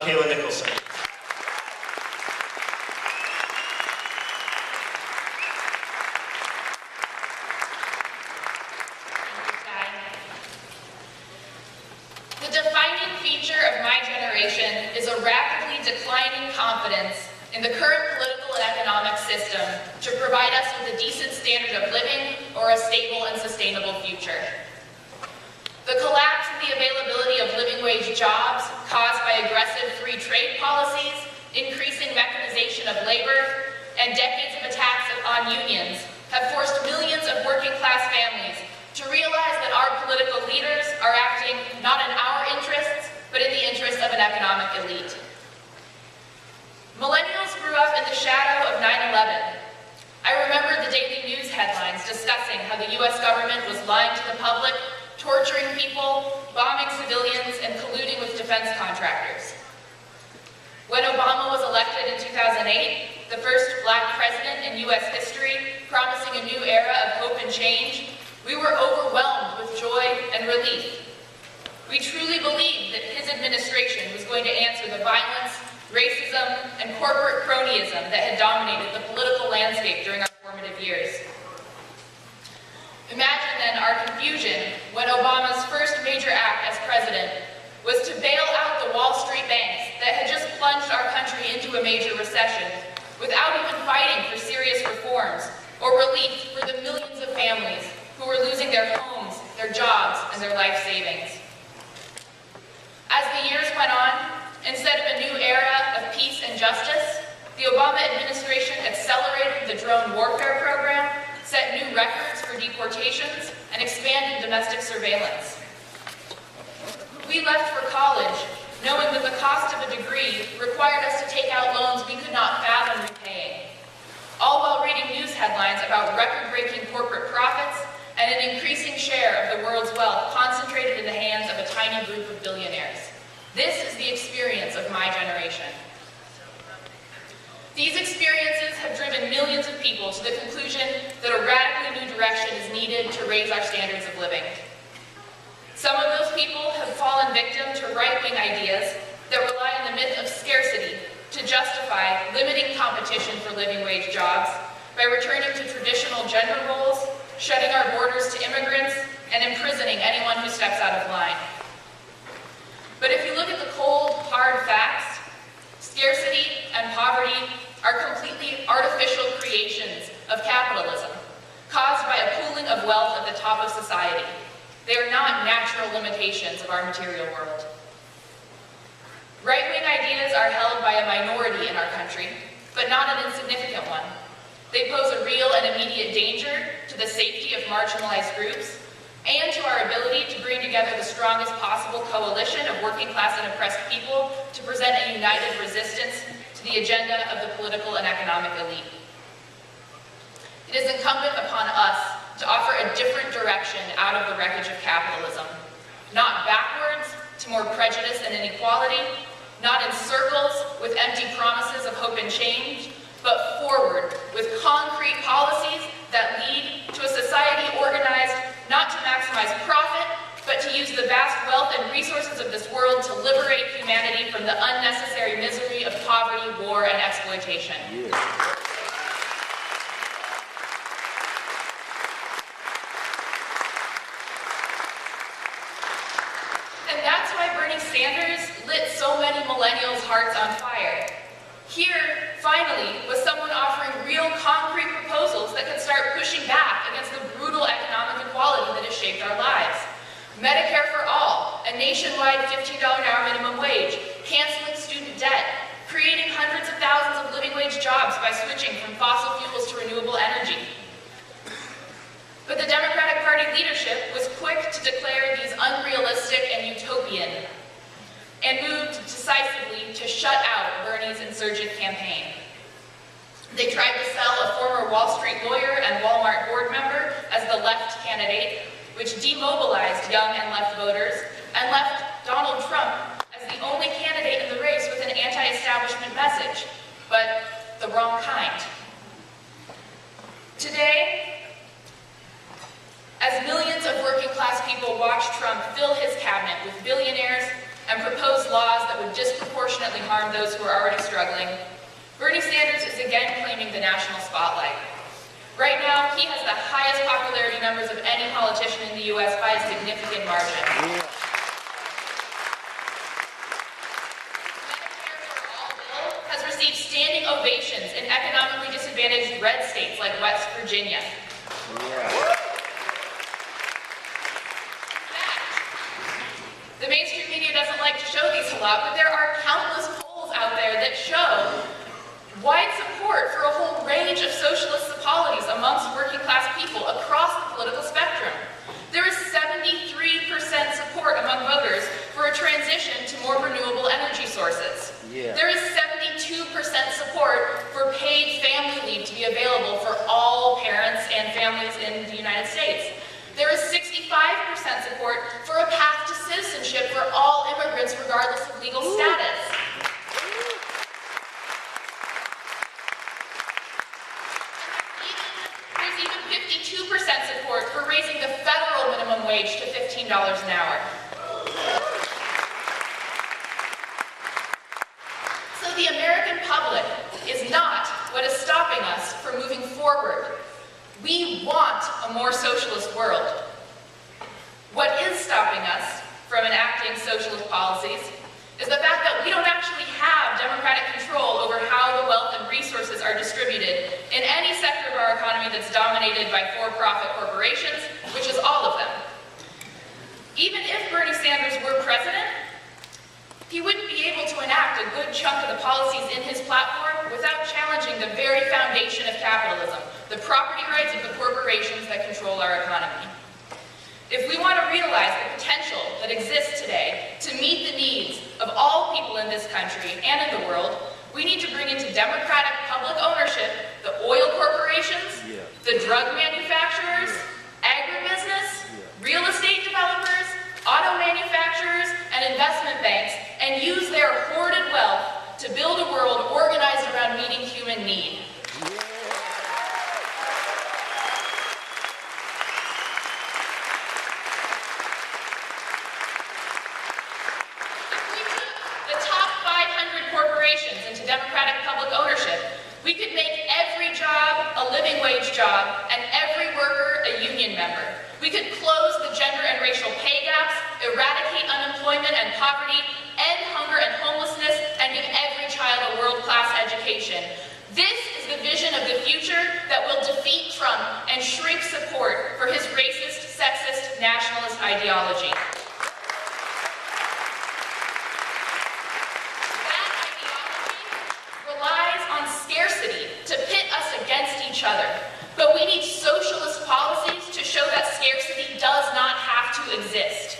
Kailyn Nicholson. The defining feature of my generation is a rapidly declining confidence in the current political and economic system to provide us with a decent standard of living or a stable and sustainable future. The collapse in the availability of living wage jobs caused by aggressive free trade policies, increasing mechanization of labor, and decades of attacks on unions have forced millions of working-class families to realize that our political leaders are acting not in our interests, but in the interests of an economic elite. Millennials grew up in the shadow of 9/11. I remember the daily news headlines discussing how the US government was lying to the public, torturing people, bombing civilians, and colluding with defense contractors. When Obama was elected in 2008, the first Black president in US history, promising a new era of hope and change, we were overwhelmed with joy and relief. We truly believed that his administration was going to answer the violence, racism, and corporate cronyism that had dominated the political landscape during our formative years. Imagine then our confusion when Obama's first major act as president was to bail out the Wall Street banks that had just plunged our country into a major recession without even fighting for serious reforms or relief for the millions of families who were losing their homes, their jobs, and their life savings. As the years went on, instead of a new era of peace and justice, the Obama administration accelerated the drone warfare program, set new records for deportations, and expanded domestic surveillance. We left for college knowing that the cost of a degree required us to take out loans we could not fathom repaying, all while reading news headlines about record-breaking corporate profits and an increasing share of the world's wealth concentrated in the hands of a tiny group of billionaires. This is the experience of my generation. These experiences have driven millions of people to the conclusion that a radically new direction is needed to raise our standards of living. Some of those people have fallen victim to right-wing ideas that rely on the myth of scarcity to justify limiting competition for living wage jobs by returning to traditional gender roles, shutting our borders to immigrants, and imprisoning anyone who steps out of line. But if you look at the cold, hard facts, scarcity and poverty are completely artificial creations of capitalism, caused by a pooling of wealth at the top of society. They are not natural limitations of our material world. Right-wing ideas are held by a minority in our country, but not an insignificant one. They pose a real and immediate danger to the safety of marginalized groups and to our ability to bring together the strongest possible coalition of working-class and oppressed people to present a united resistance to the agenda of the political and economic elite. It is incumbent upon us to offer a different direction out of the wreckage of capitalism, not backwards to more prejudice and inequality, not in circles with empty promises of hope and change, but forward with concrete policies that lead to a society organized not to maximize profit, but to use the vast wealth and resources of this world to liberate humanity from the unnecessary misery of poverty, war, and exploitation. And that's why Bernie Sanders lit so many millennials' hearts on fire. Here, finally, was someone offering real concrete proposals that could start pushing back against the brutal economic inequality that has shaped our lives. Medicare for all, a nationwide $15 an hour minimum wage, canceling student debt, creating hundreds of thousands of living wage jobs by switching from fossil fuels to renewable energy. But the Democratic Party leadership was quick to declare these unrealistic and utopian, and moved decisively to shut out Bernie's insurgent campaign. They tried to sell a former Wall Street lawyer and Walmart board member as the left candidate, which demobilized young and left voters, and left Donald Trump as the only candidate in the race with an anti-establishment message, but the wrong kind. Today, as millions of working-class people watch Trump fill his cabinet with billionaires and propose laws that would disproportionately harm those who are already struggling, Bernie Sanders is again claiming the national spotlight. Right now, he has the highest popularity numbers of any politician in the U.S. by a significant margin. Medicare for All bill has received standing ovations in economically disadvantaged red states like West Virginia. The mainstream media doesn't like to show these a lot, but there are countless polls out there that show wide support for a whole range of socialist policies amongst working class people across the political spectrum. There is 73% support among voters for a transition to more renewable energy sources. There is 72% support for paid family leave to be available for all parents and families in the United States. There is 65% support for a path to citizenship for all immigrants regardless of legal status. There's even 52% support for raising the federal minimum wage to $15 an hour. So the American public is not what is stopping us from moving forward. We want a more socialist world. What is stopping us from enacting socialist policies is the fact that we don't actually have democratic control over how the wealth and resources are distributed in any sector of our economy that's dominated by for-profit corporations, which is all of them. Even if Bernie Sanders were president, he wouldn't be able to enact a good chunk of the policies in his platform without challenging the very foundation of capitalism, the property rights of the corporations that control our economy. If we want to realize the potential that exists today to meet the needs of all people in this country and in the world, we need to bring into democratic public ownership the oil corporations, the drug manufacturers, agribusiness, real estate developers, auto manufacturers, and investment banks, and use their hoarded wealth to build a world organized around meeting human need. Into democratic public ownership, we could make every job a living wage job and every worker a union member. We could close the gender and racial pay gaps, eradicate unemployment and poverty, end hunger and homelessness, and give every child a world-class education. This is the vision of the future that will defeat Trump and shrink support for his racist, sexist, nationalist ideology. To pit us against each other. But we need socialist policies to show that scarcity does not have to exist.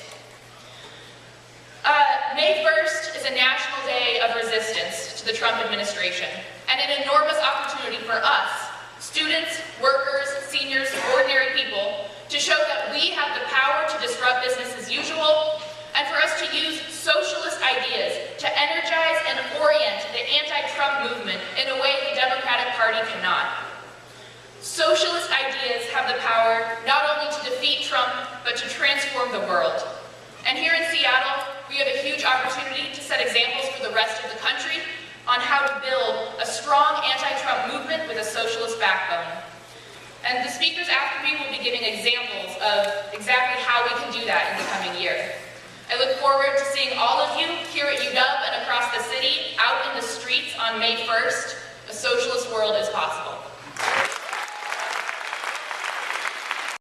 May 1st is a national day of resistance to the Trump administration, and an enormous opportunity for us, students, workers, seniors, ordinary people, to show that we have the power to disrupt business as usual, and for us to use socialist ideas to energize and orient the anti-Trump movement in a way the Democratic Party cannot. Socialist ideas have the power not only to defeat Trump, but to transform the world. And here in Seattle, we have a huge opportunity to set examples for the rest of the country on how to build a strong anti-Trump movement with a socialist backbone. And the speakers after me will be giving examples of exactly how we can do that in the coming year. I look forward to seeing all of you here at UW and across the city out in the streets on May 1st. A socialist world is possible.